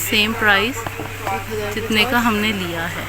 Same price जितने का हमने लिया है।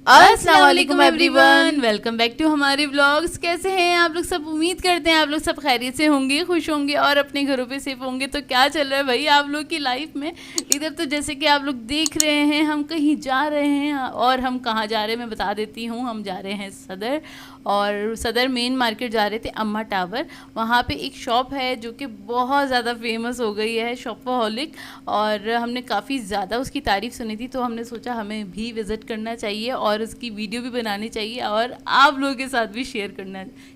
अस्सलाम वालेकुम एवरीवन, वेलकम बैक टू हमारे व्लॉग्स। कैसे हैं आप लोग सब? उम्मीद करते हैं आप लोग सब खैरियत से होंगे, खुश होंगे और अपने घरों पे सेफ होंगे। तो क्या चल रहा है भाई आप लोग की लाइफ में? इधर तो जैसे कि आप लोग देख रहे हैं हम कहीं जा रहे हैं, और हम कहाँ जा रहे हैं मैं बता देती हूँ। हम जा रहे हैं सदर, और सदर मेन मार्केट जा रहे थे, अम्मा टावर। वहाँ पे एक शॉप है जो कि बहुत ज़्यादा फेमस हो गई है, शॉपaholic, और हमने काफ़ी ज़्यादा उसकी तारीफ़ सुनी थी, तो हमने सोचा हमें भी विज़िट करना चाहिए और उसकी वीडियो भी बनानी चाहिए और आप लोगों के साथ भी शेयर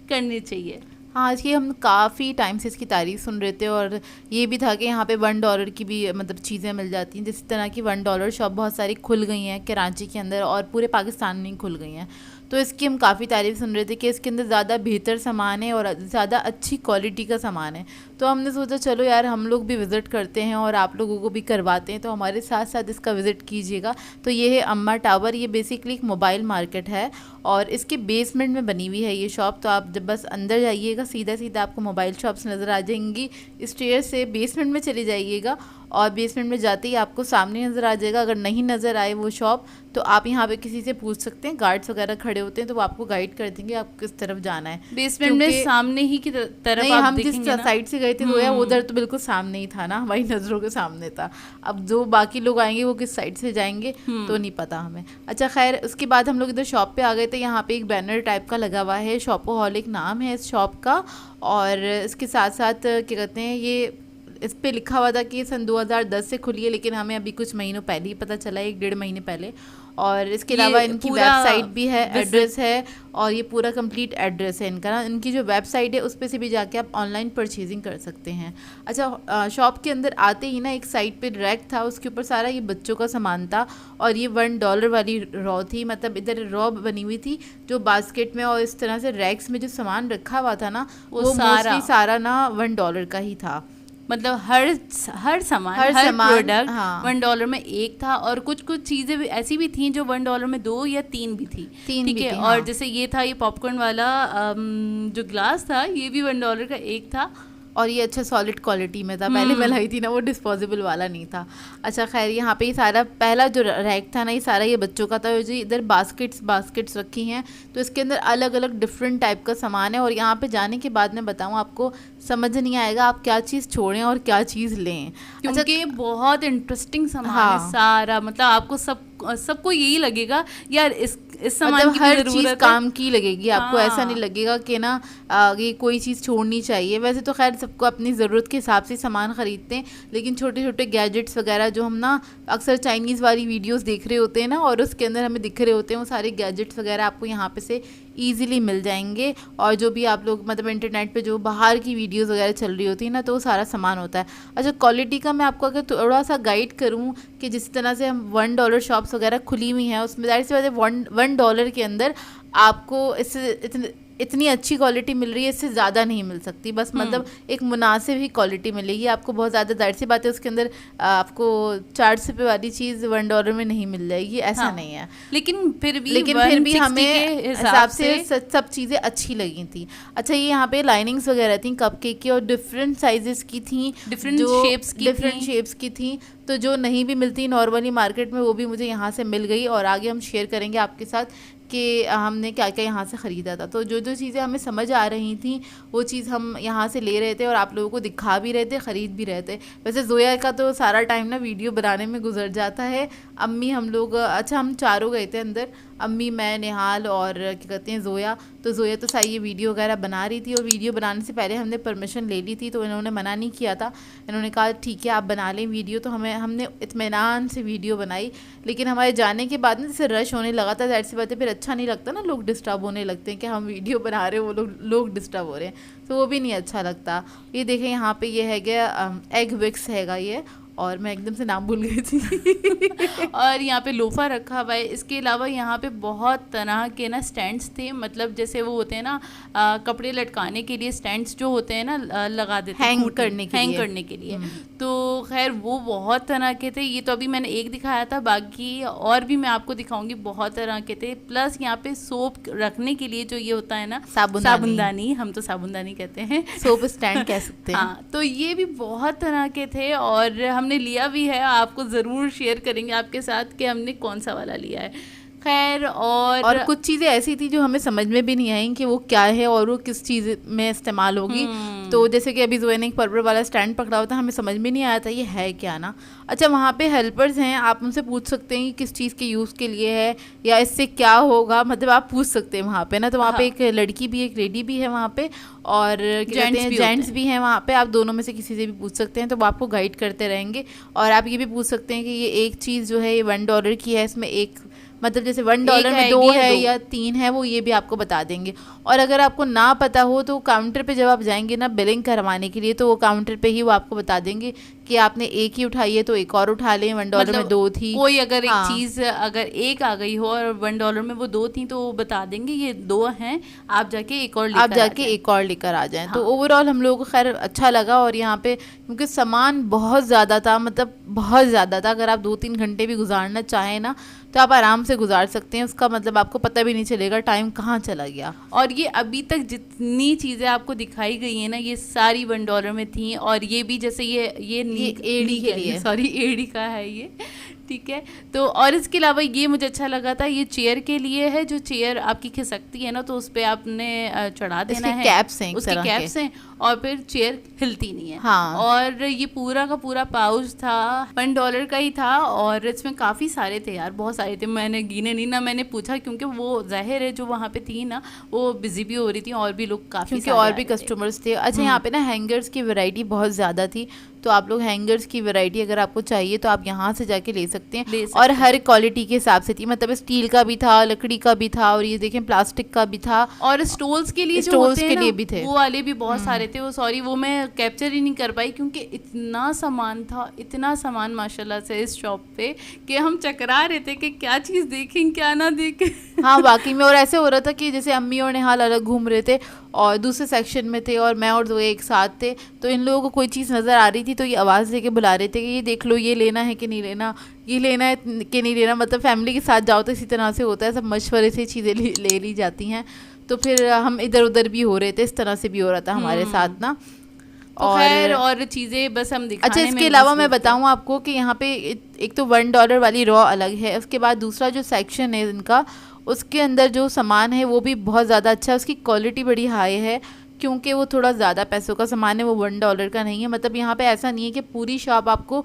करनी चाहिए। हाँ, आज की हम काफ़ी टाइम से इसकी तारीफ़ सुन रहे थे, और ये भी था कि यहाँ पे $1 की भी मतलब चीज़ें मिल जाती हैं। जिस तरह की $1 शॉप बहुत सारी खुल गई हैं कराची के अंदर, और पूरे पाकिस्तान में खुल गई हैं। तो इसकी हम काफ़ी तारीफ़ सुन रहे थे कि इसके अंदर ज़्यादा बेहतर सामान है और ज़्यादा अच्छी क्वालिटी का सामान है। तो हमने सोचा चलो यार हम लोग भी विज़िट करते हैं और आप लोगों को भी करवाते हैं, तो हमारे साथ साथ इसका विज़िट कीजिएगा। तो ये है अम्मा टावर। ये बेसिकली एक मोबाइल मार्केट है और इसके बेसमेंट में बनी हुई है ये शॉप। तो आप जब बस अंदर जाइएगा सीधा सीधा आपको मोबाइल शॉप्स नज़र आ जाएंगी। स्टेयर से बेसमेंट में चले जाइएगा और बेसमेंट में जाते ही आपको सामने नज़र आ जाएगा। अगर नहीं नज़र आए वो शॉप तो आप यहाँ पे किसी से पूछ सकते हैं, गार्ड्स वगैरह खड़े होते हैं तो वो आपको गाइड कर देंगे आप किस तरफ जाना है। बेसमेंट में सामने ही की तरफ नहीं, आप हम जिस साइड से गए थे वो उधर तो बिल्कुल सामने ही था ना, हमारी नज़रों के सामने था। अब जो बाकी लोग आएंगे वो किस साइड से जाएंगे तो नहीं पता हमें। अच्छा खैर, उसके बाद हम लोग इधर शॉप पे आ गए थे। यहाँ पे एक बैनर टाइप का लगा हुआ है, शॉपaholic नाम है इस शॉप का। और इसके साथ साथ क्या कहते हैं, ये इस पे लिखा हुआ था कि ये सन 2010 से खुली है, लेकिन हमें अभी कुछ महीनों पहले ही पता चला है, 1-1.5 महीने पहले। और इसके अलावा इनकी वेबसाइट भी है, एड्रेस है, और ये पूरा कंप्लीट एड्रेस है इनका ना। इनकी जो वेबसाइट है उस पे से भी जाके आप ऑनलाइन परचेजिंग कर सकते हैं। अच्छा, शॉप के अंदर आते ही ना एक साइड पे रैक था, उसके ऊपर सारा ये बच्चों का सामान था, और ये $1 वाली रॉ थी। मतलब इधर रॉ बनी हुई थी जो बास्केट में, और इस तरह से रैक्स में जो सामान रखा हुआ था ना वो मोस्टली सारा ना $1 का ही था। मतलब हर सामान प्रोडक्ट $1 में एक था, और कुछ चीज़ें भी ऐसी भी थी जो $1 में 2 या 3 भी थी। ठीक है, और जैसे ये था, ये पॉपकॉर्न वाला जो ग्लास था ये भी $1 का एक था, और ये अच्छा सॉलिड क्वालिटी में था। पहले मैं लाई थी ना वो डिस्पोजेबल वाला नहीं था। अच्छा खैर, यहाँ पे ये सारा पहला जो रैक था ना ये सारा ये बच्चों का था। जो इधर बास्केट्स रखी हैं, तो इसके अंदर अलग अलग डिफरेंट टाइप का सामान है। और यहाँ पे जाने के बाद मैं बताऊँ आपको समझ नहीं आएगा आप क्या चीज़ छोड़ें और क्या चीज़ लें, क्योंकि बहुत इंटरेस्टिंग सामान है सारा। मतलब आपको सबको यही लगेगा यार इस सामान मतलब की हर चीज़ काम की लगेगी आपको। ऐसा नहीं लगेगा कि ना ये कोई चीज़ छोड़नी चाहिए। वैसे तो खैर सबको अपनी ज़रूरत के हिसाब से सामान ख़रीदते हैं, लेकिन छोटे छोटे गैजेट्स वगैरह जो हम ना अक्सर चाइनीज़ वाली वीडियोस देख रहे होते हैं ना, और उसके अंदर हमें दिख रहे होते हैं, वो सारे गैजेट्स वगैरह आपको यहाँ पे से ईज़िली मिल जाएंगे। और जो भी आप लोग मतलब इंटरनेट पे जो बाहर की वीडियोस वगैरह चल रही होती है ना, तो वो सारा सामान होता है। अच्छा, क्वालिटी का मैं आपको अगर थोड़ा सा गाइड करूँ कि जिस तरह से हम $1 शॉप्स वगैरह खुली हुई हैं, उसमें ज़ाहिर सी बात है $1 के अंदर आपको इससे इतनी अच्छी क्वालिटी मिल रही है, इससे ज़्यादा नहीं मिल सकती। बस मतलब एक मुनासिब ही क्वालिटी मिलेगी आपको। बहुत ज़्यादा जाहिर सी बात है उसके अंदर आपको 4 रुपये वाली चीज़ $1 में नहीं मिल जाएगी, ऐसा नहीं है। लेकिन फिर भी हमें हिसाब से सब चीज़ें अच्छी लगी थी। अच्छा, ये यहाँ पे लाइनिंग्स वगैरह थी कपकेक की, और डिफरेंट साइजेस की थी, डिफरेंट शेप्स की थी। तो जो नहीं भी मिलती नॉर्मली मार्केट में वो भी मुझे यहाँ से मिल गई, और आगे हम शेयर करेंगे आपके साथ कि हमने क्या क्या यहाँ से ख़रीदा था। तो जो जो चीज़ें हमें समझ आ रही थी वो चीज़ हम यहाँ से ले रहे थे और आप लोगों को दिखा भी रहे थे, ख़रीद भी रहे थे। वैसे जोया का तो सारा टाइम ना वीडियो बनाने में गुजर जाता है। अम्मी हम लोग, अच्छा हम चारों गए थे अंदर, अम्मी, मैं, निहाल और क्या कहते हैं जोया। तो जोया तो सारी ये वीडियो वगैरह बना रही थी, और वीडियो बनाने से पहले हमने परमिशन ले ली थी, तो इन्होंने मना नहीं किया था। इन्होंने कहा ठीक है आप बना लें वीडियो। तो हमने इत्मीनान से वीडियो बनाई। लेकिन हमारे जाने के बाद ना जैसे रश होने लगा था, ज़ाहिर सी बात है फिर अच्छा नहीं लगता ना, लोग डिस्टर्ब होने लगते हैं कि हम वीडियो बना रहे हैं वो लोग डिस्टर्ब हो रहे हैं, तो वो भी नहीं अच्छा लगता। ये देखें यहाँ पे ये है क्या एग विक्स हैगा ये, और मैं एकदम से नाम भूल गई थी और यहाँ पे लोफा रखा हुआ है। इसके अलावा यहाँ पे बहुत तरह के ना स्टैंड्स थे, मतलब जैसे वो होते हैं ना कपड़े लटकाने के लिए स्टैंड्स जो होते हैं ना लगा देते हैं हैंग करने के लिए। तो तो खैर वो बहुत तरह के थे। ये तो अभी मैंने एक दिखाया था, बाकी और भी मैं आपको दिखाऊंगी, बहुत तरह के थे। प्लस यहाँ पे सोप रखने के लिए जो ये होता है ना साबुनदानी, हम तो साबुनदानी कहते हैं, सोप स्टैंड कह सकते हैं। हाँ, तो ये भी बहुत तरह के थे और हमने लिया भी है। आपको ज़रूर शेयर करेंगे आपके साथ कि हमने कौन सा वाला लिया है। खैर और कुछ चीज़ें ऐसी थी जो हमें समझ में भी नहीं आई कि वो क्या है और वो किस चीज़ में इस्तेमाल होगी। तो जैसे कि अभी जोए ने एक पर्पल वाला स्टैंड पकड़ा हुआ था, हमें समझ में नहीं आया था ये है क्या ना। अच्छा, वहाँ पे हेल्पर्स हैं, आप उनसे पूछ सकते हैं कि किस चीज़ के यूज़ के लिए है या इससे क्या होगा, मतलब आप पूछ सकते हैं वहाँ पे ना। तो वहाँ पे एक लड़की भी एक लेडी भी है वहाँ पे, और जेंट्स भी हैं वहाँ पे। आप दोनों में से किसी से भी पूछ सकते हैं, तो वो आपको गाइड करते रहेंगे। और आप ये भी पूछ सकते हैं कि ये एक चीज़ जो है ये $1 की है, इसमें एक मतलब जैसे $1 में 2 है या 3 है, वो ये भी आपको बता देंगे। और अगर आपको ना पता हो तो काउंटर पे जब आप जाएंगे ना बिलिंग करवाने के लिए, तो वो काउंटर पे ही वो आपको बता देंगे कि आपने एक ही उठाई है तो एक और उठा लें, $1 में 2 थी। कोई अगर एक चीज़ अगर एक आ गई हो और $1 में वो 2 थी तो वो बता देंगे ये 2 हैं, आप जाके एक और लेकर आ जाएं। तो ओवरऑल हम लोगों को खैर अच्छा लगा। और यहाँ पे क्योंकि सामान बहुत ज़्यादा था, मतलब बहुत ज़्यादा था, अगर आप 2-3 घंटे भी गुजारना चाहें ना तो आप आराम से गुजार सकते हैं। उसका मतलब आपको पता भी नहीं चलेगा टाइम कहाँ चला गया। और ये अभी तक जितनी चीज़ें आपको दिखाई गई हैं ना, ये सारी $1 में थी। और ये भी जैसे ये एड़ी के लिए, सॉरी एड़ी का है ये, ठीक है। तो और इसके अलावा ये मुझे अच्छा लगा था, ये चेयर के लिए है, जो चेयर आपकी खिसकती है ना तो उस पर आपने चढ़ा देना है, उसके कैप्स हैं और फिर चेयर हिलती नहीं है। हाँ। और ये पूरा का पूरा पाउच था, $1 का ही था और इसमें काफ़ी सारे थे यार, बहुत सारे थे, मैंने गिने नहीं ना, मैंने पूछा क्योंकि वो जाहिर है जो वहाँ पे थी ना वो बिजी भी हो रही थी और भी लोग काफ़ी क्योंकि और भी कस्टमर्स थे। अच्छा, यहाँ पे ना हैंगर्स की वैरायटी बहुत ज़्यादा थी, तो आप लोग हैंगर्स की वैरायटी अगर आपको चाहिए तो आप यहाँ से जाके ले सकते हैं। और हर क्वालिटी के हिसाब से थी, मतलब स्टील का भी था, लकड़ी का भी था, और ये देखें प्लास्टिक का भी था। और स्टोल्स के लिए भी थे, वो वाले भी बहुत सारे थे। वो सॉरी वो मैं कैप्चर ही नहीं कर पाई क्योंकि इतना सामान था, इतना सामान माशाल्लाह से इस शॉप पे कि हम चकरा रहे थे कि क्या चीज़ देखें क्या ना देखें। हाँ वाकई में। और ऐसे हो रहा था कि जैसे अम्मी और निहाल अलग घूम रहे थे और दूसरे सेक्शन में थे और मैं और जोए एक साथ थे, तो इन लोगों को कोई चीज़ नज़र आ रही थी तो ये आवाज़ देके बुला रहे थे कि ये देख लो, ये लेना है कि नहीं लेना, ये लेना है कि नहीं लेना। मतलब फैमिली के साथ जाओ तो इसी तरह से होता है, सब मशवरे से चीज़ें ले ली जाती हैं। तो फिर हम इधर उधर भी हो रहे थे, इस तरह से भी हो रहा था हमारे साथ ना। और चीज़ें बस हम दिखाने। अच्छा, इसके अलावा मैं बताऊं आपको कि यहाँ पे एक तो $1 वाली रॉ अलग है, उसके बाद दूसरा जो सेक्शन है इनका, उसके अंदर जो सामान है वो भी बहुत ज़्यादा अच्छा है, उसकी क्वालिटी बड़ी हाई है क्योंकि वो थोड़ा ज़्यादा पैसों का सामान है, वो $1 का नहीं है। मतलब यहाँ पे ऐसा नहीं है कि पूरी शॉप आपको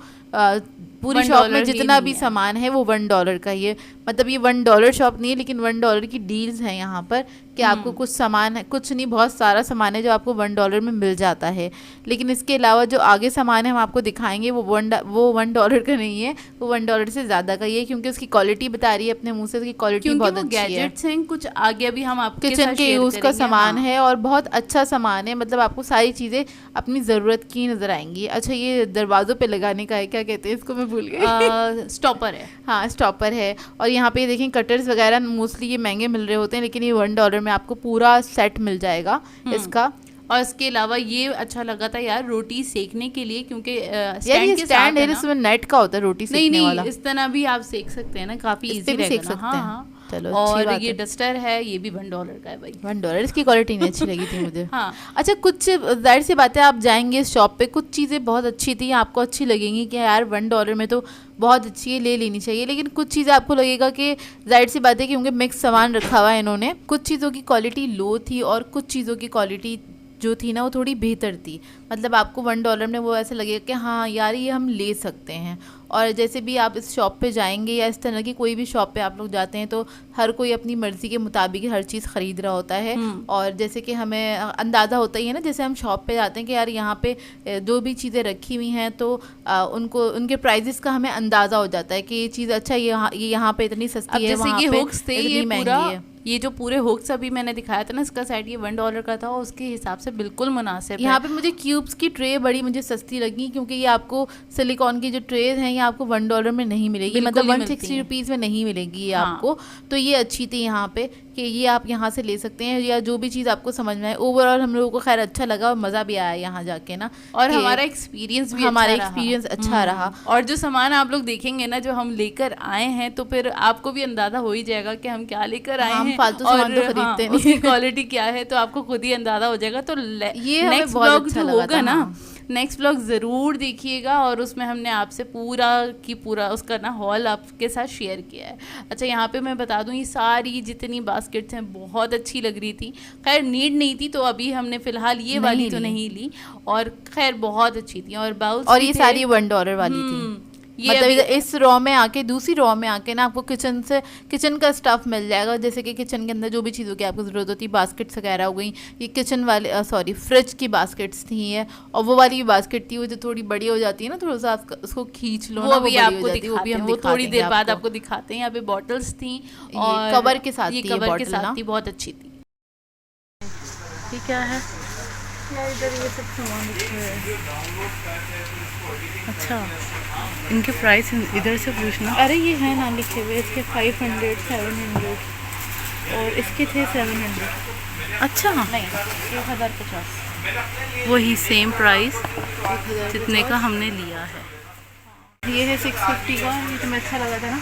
पूरी शॉप में जितना भी सामान है वो $1 का ही है। मतलब ये $1 शॉप नहीं है, लेकिन $1 की डील्स हैं यहाँ पर कि आपको कुछ सामान है, कुछ नहीं बहुत सारा सामान है जो आपको $1 में मिल जाता है। लेकिन इसके अलावा जो आगे सामान है हम आपको दिखाएंगे वो $1 का नहीं है, वो $1 से ज़्यादा का ही है क्योंकि उसकी क्वालिटी बता रही है अपने मुँह से, उसकी क्वालिटी बहुत अच्छी है। गैजेट्स हैं कुछ आगे भी हम आपके किचन के यूज़ का सामान है और बहुत अच्छा सामान है, मतलब आपको सारी चीज़ें अपनी ज़रूरत की नज़र आएंगी। अच्छा, ये दरवाज़ों पे लगाने का है, क्या कहते हैं इसको, मैं भूल गई। स्टॉपर है। हाँ, स्टॉपर है। और यहाँ पे देखें कटर्स वगैरह मोस्टली ये महंगे मिल रहे होते हैं, लेकिन ये $1 में आपको पूरा सेट मिल जाएगा इसका। और इसके अलावा ये अच्छा लगा था यार रोटी सेकने के लिए, क्योंकि स्टैंड है इसमें नेट का होता है रोटी सेकने वाला। इस तरह भी आप सेक सकते हैं ना, काफी इजी रहेगा। हाँ। चलो, और ये डस्टर है, ये भी $1 का है भाई। $1, इसकी क्वालिटी नहीं अच्छी लगी थी मुझे। हाँ। अच्छा, कुछ जाहिर सी बात है आप जाएंगे इस शॉप पे, कुछ चीज़ें बहुत अच्छी थी, आपको अच्छी लगेंगी कि यार $1 में तो बहुत अच्छी है, ले लेनी चाहिए। लेकिन कुछ चीज़ें आपको लगेगा कि जाहिर सी बात है क्योंकि मिक्स सामान रखा हुआ है इन्होंने, कुछ चीज़ों की क्वालिटी लो थी और कुछ चीज़ों की क्वालिटी जो थी ना वो थोड़ी बेहतर थी। मतलब आपको $1 में वो ऐसा लगेगा कि हाँ यार ये हम ले सकते हैं। और जैसे भी आप इस शॉप पे जाएंगे या इस तरह की कोई भी शॉप पे आप लोग जाते हैं तो हर कोई अपनी मर्ज़ी के मुताबिक हर चीज़ ख़रीद रहा होता है। और जैसे कि हमें अंदाज़ा होता ही है ना, जैसे हम शॉप पे जाते हैं कि यार यहाँ पे जो भी चीज़ें रखी हुई हैं तो उनको उनके प्राइजेस का हमें अंदाज़ा हो जाता है कि ये चीज़ अच्छा ये यहाँ पे इतनी सस्ती है, वहाँ पे इतनी महंगी है। ये जो पूरे हुक्स अभी मैंने दिखाया था ना, इसका सेट ये $1 का था और उसके हिसाब से बिल्कुल मुनासिब है। यहाँ पे मुझे क्यूब्स की ट्रे बड़ी मुझे सस्ती लगी क्योंकि ये आपको सिलिकॉन की जो ट्रेज हैं ये आपको $1 में नहीं मिलेगी, मतलब 160 रुपीज़ में नहीं मिलेगी ये आपको। तो ये अच्छी थी यहाँ पे कि ये आप यहाँ से ले सकते हैं, या जो भी चीज़ आपको समझ में आए। ओवरऑल हम लोगों को खैर अच्छा लगा और मज़ा भी आया यहाँ जाके ना, और हमारा एक्सपीरियंस भी अच्छा रहा। और जो सामान आप लोग देखेंगे ना जो हम लेकर आए हैं, तो फिर आपको भी अंदाजा हो ही जाएगा कि हम क्या लेकर आए हैं, फालतू सामान तो खरीदते नहीं, उसकी क्वालिटी क्या है, तो आपको खुद ही अंदाजा हो जाएगा। तो ये नेक्स्ट ब्लॉग जो होगा ना, नेक्स्ट ब्लॉग ज़रूर देखिएगा, और उसमें हमने आपसे पूरा उसका ना हॉल आपके साथ शेयर किया है। अच्छा, यहाँ पे मैं बता दूँ, ये सारी जितनी बास्केट्स हैं बहुत अच्छी लग रही थी। खैर नीड नहीं थी, तो अभी हमने फ़िलहाल ये वाली तो नहीं ली, और खैर बहुत अच्छी थी। और बाउल्स, और ये सारी $1 वाली थी। मतलब इस रॉ में आके, दूसरी रॉ में आके ना आपको किचन का स्टफ मिल जाएगा, जैसे कि किचन के अंदर जो भी चीज़ों की आपको ज़रूरत होती है, बास्केट्स वगैरह हो गई। ये किचन वाले फ्रिज की बास्केट्स थी ये, और वो वाली भी बास्केट थी वो जो थोड़ी बड़ी हो जाती है ना, थोड़ा सा उसको खींच लो, वो भी आपको दिखाते हैं, वो थोड़ी देर बाद आपको दिखाते हैं। यहाँ पे बॉटल्स थी और कवर के साथ, ये कवर के साथ थी, बहुत अच्छी थी। ये क्या है यार, इधर ये सब सामान रखा है। अच्छा, इनके प्राइस इधर से पूछना। अरे ये है ना लिखे हुए, इसके 500, 700 और इसके थे 700। अच्छा, नहीं 1050, वही सेम प्राइस जितने का हमने लिया है। ये है 650 का, ये तुम्हें अच्छा लगा था ना,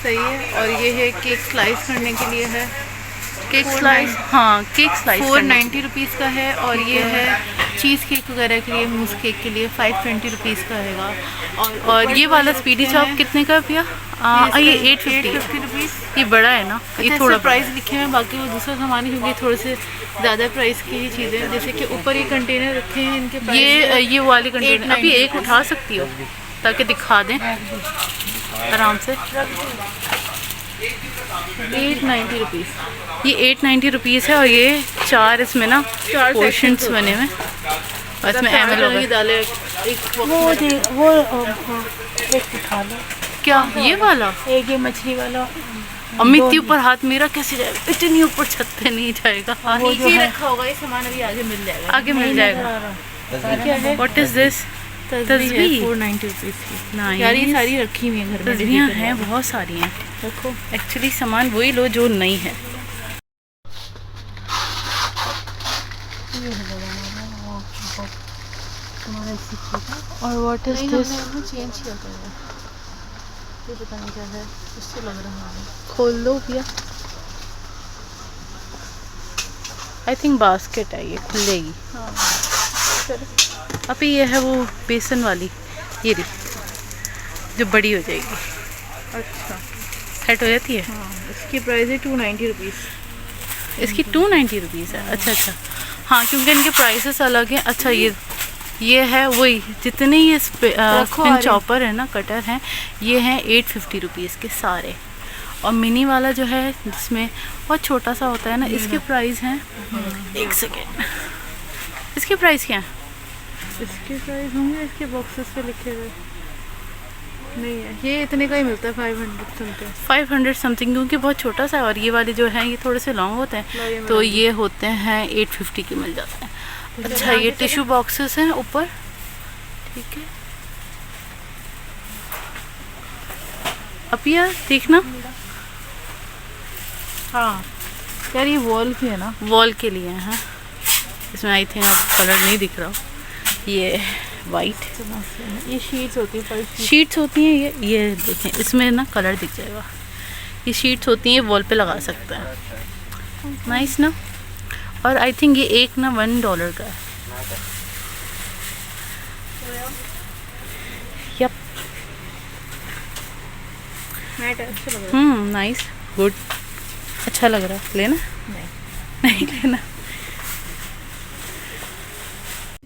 सही है। और ये है केक स्लाइस करने के लिए है, केक स्लाइस, हाँ केक स्लाइस 490 रुपीज़ का है। और ये है चीज़ केक वगैरह के लिए, मूस केक के लिए 520 रुपीज़ का रहेगा। और ये वाला स्पीडी चॉप कितने का भैया? ये 850 रुपीज़। ये बड़ा है ना, ये थोड़ा प्राइस लिखे हैं, बाकी वो दूसरा सामान है क्योंकि थोड़े से ज़्यादा प्राइस की ही चीज़ें, जैसे कि ऊपर ये कंटेनर रखे हैं, इनके ये वाले कंटेनर अभी एक उठा सकती हो ताकि दिखा दें आराम से। 890 रुपीज़। ये 890 रुपीज़ है, और ये 4 इसमें ना पोर्शंस बने हुए, और इसमें एमएल वो एक उठा लो। क्या ये वाला? एक ये मछली वाला। अम्मी इतनी ऊपर हाथ मेरा कैसे जाएगा? इतनी ऊपर छत पे नहीं जाएगा। नीचे रखा होगा ये सामान, अभी आगे मिल जाएगा। आगे मिल जाएगा। क्या है? What is this? तस्बीह 490 रुपीज़ की। यार ये सारी रखी हुई है घर में, तस्बीहें हैं, बहुत सारी हैं। देखो, एक्चुअली सामान वही लो जो नहीं है। और व्हाट इज दिस? चेंज किया था ये, पता नहीं क्या है, इससे लग रहा है। खोल दो भैया। आई थिंक बास्केट है, ये खुलेगी। हाँ, अभी ये है वो बेसन वाली, ये रही जो बड़ी हो जाएगी। अच्छा, सेट हो जाती है। हाँ, इसकी प्राइस है 290 रुपीज़। इसकी 290 रुपीज़ है। अच्छा अच्छा, हाँ क्योंकि इनके प्राइसेस अलग हैं। अच्छा, ये है वही, जितने ये स्पिन चॉपर है ना, कटर हैं, ये हैं 850 रुपीज़ के सारे। और मिनी वाला जो है जिसमें बहुत छोटा सा होता है ना, इसके प्राइस हैं, एक सेकेंड, इसके प्राइस क्या है? इसके प्राइस होंगे, इसके बॉक्सेस पे लिखे हुए नहीं है, ये इतने का ही मिलता है, 500 समथिंग। 500 समथिंग, क्योंकि बहुत छोटा सा है। और ये वाले जो हैं ये थोड़े से लॉन्ग होते हैं, तो ये होते हैं 850 के मिल जाते हैं। अच्छा, ये टिश्यू बॉक्सेस हैं ऊपर, ठीक है। अब यार देखना, हाँ यार ये वॉल की है ना, वॉल के लिए है। इसमें आई थिंक अब कलर नहीं दिख रहा, ये वाइट, ये शीट्स होती है, शीट्स होती हैं ये देखें, इसमें ना कलर दिख जाएगा। ये शीट्स होती हैं, वॉल पे लगा सकते हैं, नाइस ना। और आई थिंक ये एक ना $1 का है। यप, नाइस, गुड, अच्छा लग रहा है। लेना? नहीं लेना।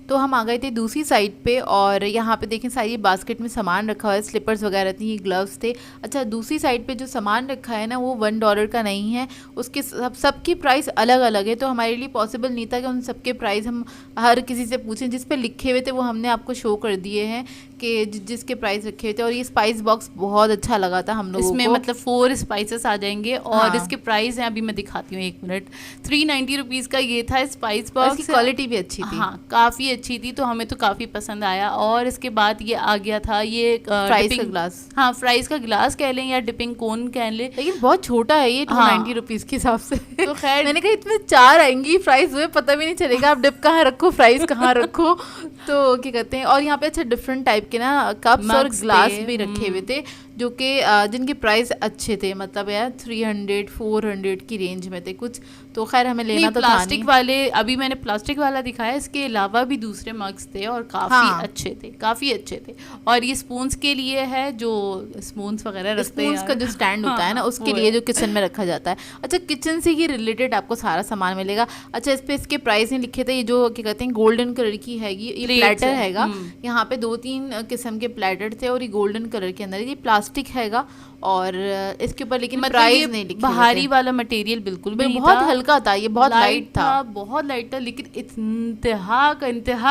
तो हम आ गए थे दूसरी साइड पे, और यहाँ पे देखें सारी बास्केट में सामान रखा हुआ है, स्लीपर्स वगैरह थी, ग्लव्स थे। अच्छा, दूसरी साइड पे जो सामान रखा है ना, वो $1 का नहीं है, उसके सबकी प्राइस अलग अलग है। तो हमारे लिए पॉसिबल नहीं था कि उन सबके प्राइस हम हर किसी से पूछें। जिस पे लिखे हुए थे वो हमने आपको शो कर दिए हैं के जिसके प्राइस रखे हुए थे। और ये स्पाइस बॉक्स बहुत अच्छा लगा था हम लोगों इसमें को। मतलब 4 स्पाइसेस आ जाएंगे और हाँ। इसके प्राइस हैं, अभी मैं दिखाती हूँ 1 मिनट। 390 रुपीज़ का ये था स्पाइस और बॉक्स। इसकी क्वालिटी भी अच्छी थी। हाँ काफ़ी अच्छी थी, तो हमें तो काफ़ी पसंद आया। और इसके बाद ये आ गया था ये फ्राइज का ग्लास। हाँ फ्राइज का ग्लास कह लें या डिपिंग कोन कह लें, लेकिन बहुत छोटा है ये 290 रुपीज़ के हिसाब से। तो खैर मैंने कहा इतने 4 आएंगी फ्राइज हुए, पता भी नहीं चलेगा आप डिप कहाँ रखो फ्राइज कहाँ रखो। तो क्या कहते हैं, और यहाँ पे अच्छा डिफरेंट टाइप के ना कप्स और ग्लास भी रखे हुए थे जो कि जिनके प्राइस अच्छे थे, मतलब यार 300-400 की रेंज में थे कुछ। तो खैर हमें लेना तो था नहीं। प्लास्टिक वाले, अभी मैंने प्लास्टिक वाला दिखाया, इसके अलावा भी दूसरे मग्स थे और काफ़ी हाँ। अच्छे थे, काफ़ी अच्छे थे। और ये स्पून्स के लिए है, जो स्पून्स वगैरह रखते हैं, स्पून्स का जो स्टैंड होता है ना, उसके लिए जो किचन में रखा जाता है। अच्छा किचन से ही रिलेटेड आपको सारा सामान मिलेगा। अच्छा इस पे इसके प्राइस नहीं लिखे थे। ये जो क्या कहते हैं गोल्डन कलर की हैगी, ये प्लेटर हैगा। यहाँ पे 2-3 किस्म के प्लेटर थे और ये गोल्डन कलर के अंदर, ये प्लास्टिक हैगा और इसके ऊपर लेकिन मतलब प्राइस नहीं लिखे बाहरी वाला मटेरियल बिल्कुल भी नहीं बहुत था, हल्का था, ये बहुत लाइट था, बहुत लाइट था, लेकिन इंतहा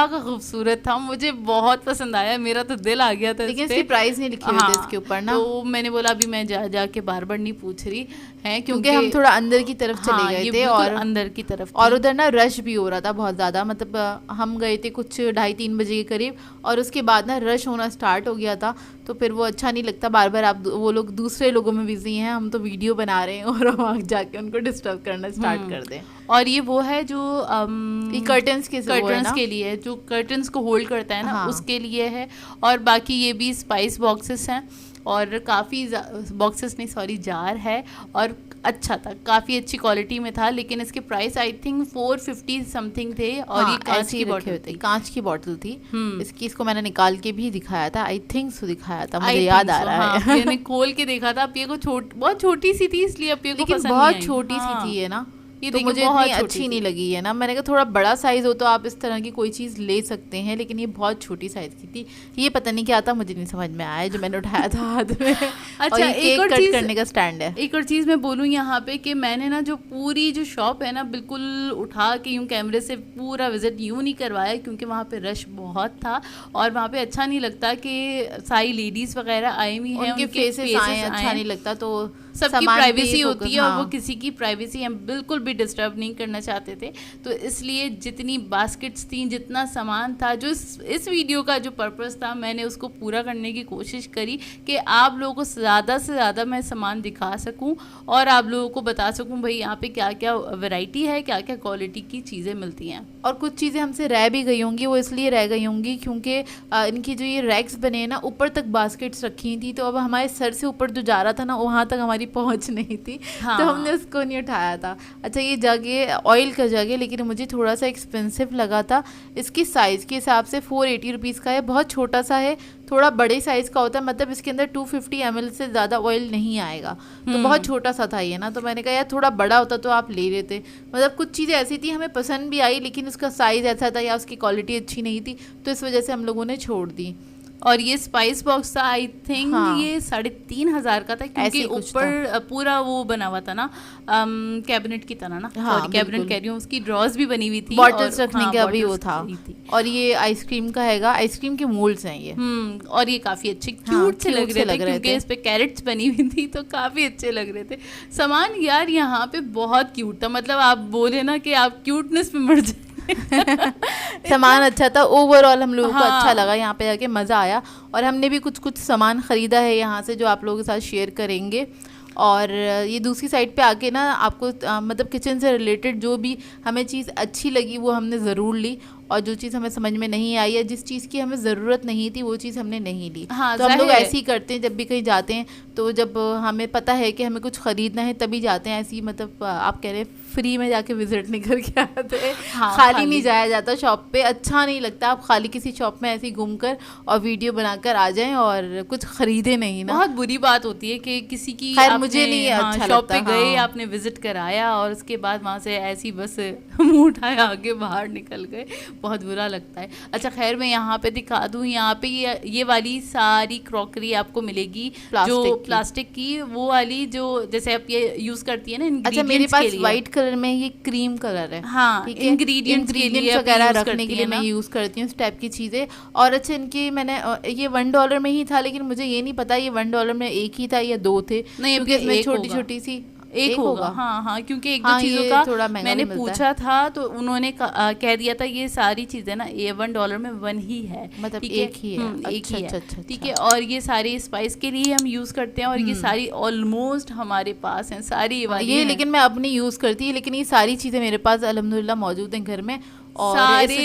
का खूबसूरत था। मुझे बहुत पसंद आया, मेरा तो दिल आ गया था। लेकिन इसकी प्राइस नहीं लिखी हुई थी इसके ऊपर ना, तो मैंने बोला अभी मैं जाके बार नहीं पूछ रही है, क्योंकि हम थोड़ा अंदर की तरफ चले गए थे और अंदर की तरफ, और उधर ना रश भी हो रहा था बहुत ज़्यादा। मतलब हम गए थे कुछ 2:30-3 बजे के करीब और उसके बाद ना रश होना स्टार्ट हो गया था। तो फिर वो अच्छा नहीं लगता, बार बार आप वो लोग दूसरे लोगों में बिजी हैं, हम तो वीडियो बना रहे हैं और वहाँ जाके उनको डिस्टर्ब करना स्टार्ट कर दें। और ये वो है जो ये कर्टन्स के लिए है, जो कर्टन्स को होल्ड करता है ना, हाँ। उसके लिए है। और बाकी ये भी स्पाइस बॉक्सेस हैं और काफ़ी बॉक्सेस नहीं सॉरी जार है और अच्छा था, काफ़ी अच्छी क्वालिटी में था। लेकिन इसके प्राइस आई थिंक 450 समथिंग थे। और ये कांच की बॉटल थी, कांच की बॉटल थी इसको मैंने निकाल के भी दिखाया था, आई थिंक सो दिखाया था, मुझे याद आ रहा है। मैंने खोल के देखा था, अपिया को बहुत छोटी सी थी, इसलिए अपिया को पसंद नहीं आई। बहुत छोटी सी थी है ना, ये तो मुझे इतनी अच्छी नहीं लगी है ना। मैंने कहा थोड़ा बड़ा साइज हो तो आप इस तरह की कोई चीज़ ले सकते हैं, लेकिन ये बहुत छोटी साइज की थी। ये पता नहीं क्या था, मुझे नहीं समझ में आया जो मैंने उठाया था हाथ में। अच्छा, और एक और कट करने का स्टैंड है। एक और चीज़ मैं बोलूँ यहाँ पे कि मैंने ना जो पूरी जो शॉप है ना बिल्कुल उठा के यूँ कैमरे से पूरा विजिट यूँ नहीं करवाया, क्योंकि वहाँ पे रश बहुत था और वहाँ पे अच्छा नहीं लगता कि सारी लेडीज़ वगैरह आई हुई हैं, उनके फेसेस आए, अच्छा नहीं लगता। तो सबकी प्राइवेसी होती है और वो किसी की प्राइवेसी हम बिल्कुल भी डिस्टर्ब नहीं करना चाहते थे। तो इसलिए जितनी बास्केट्स थी, जितना सामान था, जो इस वीडियो का जो पर्पस था, मैंने उसको पूरा करने की कोशिश करी कि आप लोगों को ज़्यादा से ज़्यादा मैं सामान दिखा सकूं और आप लोगों को बता सकूं भाई यहाँ पे क्या क्या वैरायटी है, क्या क्या क्वालिटी की चीज़ें मिलती हैं। और कुछ चीज़ें हमसे रह भी गई होंगी, वो इसलिए रह गई होंगी क्योंकि इनकी जो ये रैक्स बने हैं ना, ऊपर तक बास्केट्स रखी थी, तो अब हमारे सर से ऊपर जो जा रहा था ना, वहाँ तक हमारी पहुँच नहीं थी। हाँ। तो हमने उसको नहीं उठाया था। अच्छा ये जगह ऑयल का जगह, लेकिन मुझे थोड़ा सा एक्सपेंसिव लगा था। इसकी साइज़ के हिसाब से 480 रुपीज़ का है, बहुत छोटा सा है, थोड़ा बड़े साइज़ का होता है, मतलब इसके अंदर 250 ml से ज़्यादा ऑयल नहीं आएगा, तो बहुत छोटा सा था ये ना। तो मैंने कहा यार थोड़ा बड़ा होता तो आप ले लेते। मतलब कुछ चीज़ें ऐसी थी हमें पसंद भी आई, लेकिन उसका साइज़ ऐसा था या उसकी क्वालिटी अच्छी नहीं थी, तो इस वजह से हम लोगों ने छोड़ दी। और ये स्पाइस बॉक्स था आई थिंक ये 3,500 का था, क्योंकि ऊपर पूरा वो बना हुआ था ना कैबिनेट की तरह ना। हाँ, कैबिनेट कह रही हूँ, उसकी ड्रॉज भी बनी हुई थी, बॉटल्स रखने का भी वो था। और ये आइसक्रीम का हैगा, आइसक्रीम के मोल्ड्स हैं ये। और ये काफी अच्छे क्यूट से लग रहे थे, क्योंकि इस पे कैरेट्स बनी हुई थी, तो काफी अच्छे लग रहे थे सामान। यार यहाँ पे बहुत क्यूट था, मतलब आप बोले ना कि आप क्यूटनेस में मर जाए। सामान अच्छा था ओवरऑल, हम लोगों को अच्छा लगा, यहाँ पे जाके मज़ा आया। और हमने भी कुछ सामान ख़रीदा है यहाँ से, जो आप लोगों के साथ शेयर करेंगे। और ये दूसरी साइड पे आके ना आपको मतलब किचन से रिलेटेड जो भी हमें चीज़ अच्छी लगी वो हमने ज़रूर ली, और जो चीज़ हमें समझ में नहीं आई या जिस चीज़ की हमें ज़रूरत नहीं थी वो चीज़ हमने नहीं ली। हाँ, तो हम लोग ऐसे ही करते हैं जब भी कहीं जाते हैं, तो जब हमें पता है कि हमें कुछ ख़रीदना है तभी जाते हैं। ऐसी मतलब आप कह रहे हैं फ्री में जाके विजिट नहीं करके आते हैं। हाँ, खाली नहीं जाया जाता शॉप पे, अच्छा नहीं लगता आप खाली किसी शॉप में ऐसे ही घूम कर और वीडियो बनाकर आ जाएं और कुछ खरीदे नहीं ना। बहुत बुरी बात होती है कि किसी की मुझे नहीं अच्छा शॉप पे गए, आपने विजिट कराया और उसके बाद वहाँ से ऐसी बस मुँह उठाया आगे बाहर निकल गए, बहुत बुरा लगता है। अच्छा खैर मैं यहाँ पे दिखा दूँ, यहाँ पे ये वाली सारी क्रॉकरी आपको मिलेगी जो प्लास्टिक की, वो वाली जो जैसे आप ये यूज करती है ना। अच्छा मेरे पास व्हाइट कलर में ये क्रीम कलर है। हाँ, इंग्रेडिएंट्स वगैरह रखने के लिए मैं यूज करती हूँ इस टाइप की चीजें। और अच्छा इनकी मैंने ये $1 में ही था, लेकिन मुझे ये नहीं पता ये $1 में एक ही था या 2 थे, नहीं क्योंकि इसमें छोटी छोटी सी एक होगा। हाँ, क्योंकि एक दो चीजों का थोड़ा मैंने पूछा था तो उन्होंने कह दिया था ये सारी चीजें ना ये $1 में 1 ही है, मतलब एक ही है। एक ही है, ठीक है। और ये सारी स्पाइस के लिए हम यूज करते हैं और ये सारी ऑलमोस्ट हमारे पास हैं सारी ये, लेकिन मैं अपनी यूज करती है, लेकिन ये सारी चीजें मेरे पास अल्हम्दुलिल्लाह मौजूद हैं घर में। और सारे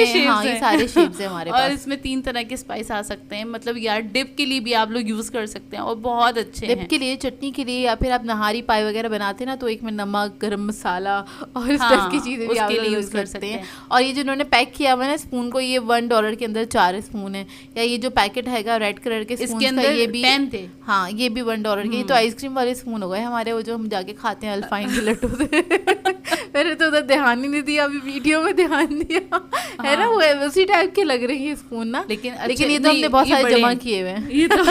शेप्स हैं हमारे पास। और इसमें 3 तरह के स्पाइस आ सकते हैं, मतलब यार डिप के लिए भी आप लोग यूज कर सकते हैं और बहुत अच्छे हैं। डिप के लिए, चटनी के लिए, या फिर आप नहारी पाई वगैरह बनाते हैं ना तो एक में नमक, गरम मसाला और इस टाइप की चीजें भी आप लोग यूज कर सकते हैं। और ये जो उन्होंने पैक किया हुआ है ना स्पून को, ये $1 के अंदर 4 स्पून है। या ये जो पैकेट हैगा रेड कलर के इसके अंदर ये भी 10 थे। हाँ ये भी $1 के। तो आइसक्रीम वाले स्पून हो गए हमारे, वो जो हम जाके खाते हैं अल्फाइन के लड्डू से। मैंने तो उधर ध्यान ही नहीं दिया, अभी वीडियो में ध्यान दिया है ना, वो उसी टाइप के लग रही है स्पून ना, लेकिन ये तो हमने बहुत सारे जमा किए हुए हैं। ये तो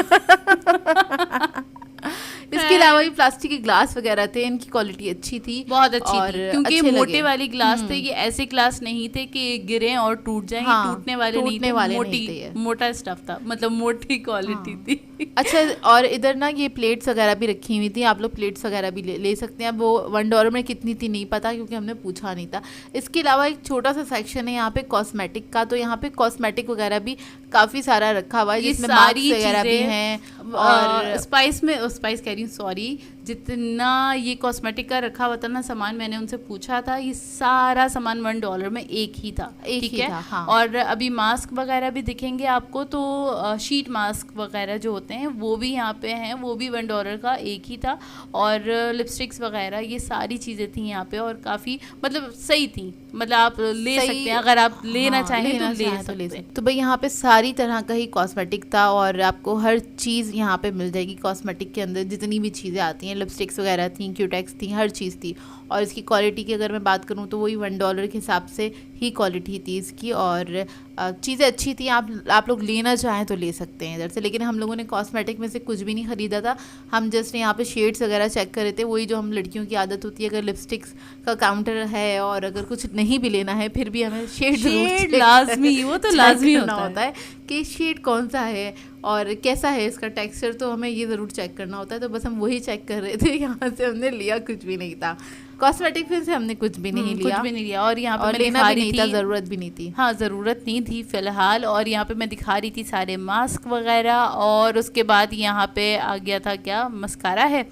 इसके अलावा ये प्लास्टिक के ग्लास वगैरह थे, इनकी क्वालिटी अच्छी थी, बहुत अच्छी थी, क्योंकि मोटे वाले ग्लास थे। ये ऐसे ग्लास नहीं थे कि गिरे और टूट जाएं। हाँ, टूटने वाले नहीं थे, मोटा स्टफ था, मतलब मोटी क्वालिटी थी। अच्छा और इधर ना ये प्लेट्स वगैरह भी रखी हुई थी, आप लोग प्लेट्स वगैरह भी ले सकते हैं। अब वो $1 में कितनी थी नहीं पता, क्योंकि हमने पूछा नहीं था। इसके अलावा एक छोटा सा सेक्शन है यहाँ पे कॉस्मेटिक का, तो यहाँ पे कॉस्मेटिक वगैरह भी काफी सारा रखा हुआ है, जिसमें मास्क वगैरह भी हैं। और स्पाइस कह रही हूँ, सॉरी, जितना ये कॉस्मेटिक का रखा हुआ था ना सामान, मैंने उनसे पूछा था, ये सारा सामान $1 में एक ही था, ठीक है। हाँ। और अभी मास्क वगैरह भी दिखेंगे आपको, तो शीट मास्क वगैरह जो होते हैं वो भी यहाँ पे हैं, वो भी $1 का एक ही था। और लिपस्टिक्स वगैरह ये सारी चीज़ें थी यहाँ पे, और काफ़ी मतलब सही थी, मतलब आप ले सकते हैं अगर आप लेना चाहें तो ले सकते हैं। तो भाई यहाँ पे सारी तरह का ही कॉस्मेटिक था, और आपको हर चीज़ यहाँ पे मिल जाएगी। कॉस्मेटिक के अंदर जितनी भी चीज़ें आती हैं, लिपस्टिक्स वगैरह थी, क्यूटेक्स थी, हर चीज़ थी। और इसकी क्वालिटी की अगर मैं बात करूँ तो वही $1 के हिसाब से ही क्वालिटी थी इसकी, और चीज़ें अच्छी थी। आप लोग लेना चाहें तो ले सकते हैं इधर से। लेकिन हम लोगों ने कॉस्मेटिक में से कुछ भी नहीं ख़रीदा था, हम जस्ट यहाँ पे शेड्स वगैरह चेक कर रहे थे। वही जो हम लड़कियों की आदत होती है, अगर लिपस्टिक्स का काउंटर है और अगर कुछ नहीं भी लेना है फिर भी हमें शेड लाजमी, वो तो लाजमी होता है कि शेड कौन सा है और कैसा है इसका टेक्सचर, तो हमें ये ज़रूर चेक करना होता है। तो बस हम वही चेक कर रहे थे, यहाँ से हमने लिया कुछ भी नहीं था। कॉस्मेटिक फिर से हमने कुछ भी नहीं लिया, और यहाँ पे लेना भी नहीं था, ज़रूरत भी नहीं थी। हाँ, ज़रूरत नहीं थी फ़िलहाल। और यहाँ पे मैं दिखा रही थी सारे मास्क वगैरह, और उसके बाद यहाँ पे आ गया था क्या, मस्कारा है,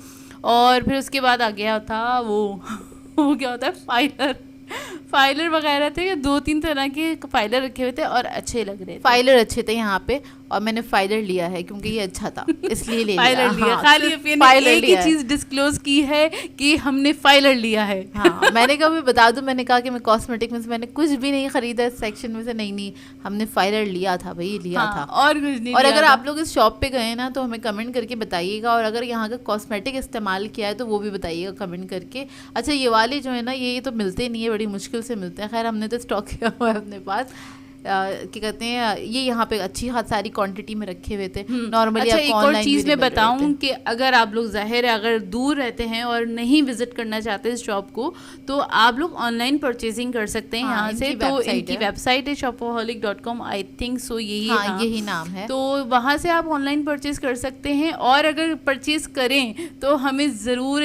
और फिर उसके बाद आ गया था वो क्या होता है, फाइलर वगैरह थे। 2-3 तरह के फाइलर रखे हुए थे और अच्छे लग रहे थे। फाइलर अच्छे थे यहाँ पे, और मैंने फाइलर लिया है क्योंकि ये अच्छा था, इसलिए ले लिया। हाँ, खाली अपने एक ही चीज डिस्क्लोज की है कि हमने फाइलर लिया है। हाँ, मैंने कहा मैं बता दूं, मैंने कहा कि मैं कॉस्मेटिक में से मैंने कुछ भी नहीं खरीदा इस सेक्शन में से। नहीं, हमने फाइलर लिया था भाई, लिया था, और कुछ नहीं। और अगर आप लोग इस शॉप पे गए ना तो हमें कमेंट करके बताइएगा, और अगर यहाँ का कॉस्मेटिक इस्तेमाल किया है तो वो भी बताइएगा कमेंट करके। अच्छा ये वाले जो है ना, ये तो मिलते नहीं है, बड़ी मुश्किल से मिलते हैं। खैर हमने तो स्टॉक किया हुआ है अपने पास। क्या कहते हैं, ये यहाँ पे अच्छी सारी क्वांटिटी में रखे हुए थे नॉर्मली। अच्छा, एक और चीज़ मैं बताऊँ कि अगर आप लोग ज़ाहिर है अगर दूर रहते हैं और नहीं विजिट करना चाहते इस शॉप को, तो आप लोग ऑनलाइन परचेजिंग कर सकते हैं यहाँ से। तो इनकी वेबसाइट है shopaholic.com, आई थिंक सो, यही नाम है। तो वहाँ से आप ऑनलाइन परचेज कर सकते हैं, और अगर परचेज करें तो हमें ज़रूर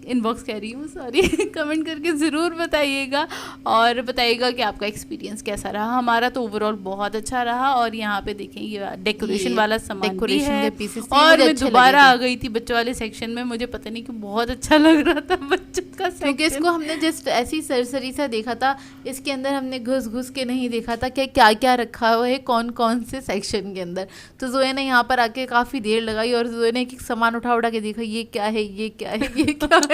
इनबॉक्स कह रही हूँ, सॉरी, कमेंट करके ज़रूर बताइएगा, और बताइएगा कि आपका एक्सपीरियंस कैसा रहा। हमारा तो ओवरऑल बहुत अच्छा रहा। और यहाँ पे देखें ये डेकोरेशन वाला सामान भी है, और मैं दोबारा आ गई थी बच्चों वाले सेक्शन में। मुझे पता नहीं क्यों बहुत अच्छा लग रहा था बच्चों का सेक्शन, क्योंकि इसको हमने जस्ट ऐसी सरसरी सा देखा था, इसके अंदर हमने घुस के नहीं देखा था कि क्या क्या रखा हुआ है कौन कौन से सेक्शन के अंदर। तो जोए ने यहाँ पर आके काफ़ी देर लगाई, और जोए ने एक सामान उठा के देखा, ये क्या है, ये क्या है, ये क्या है।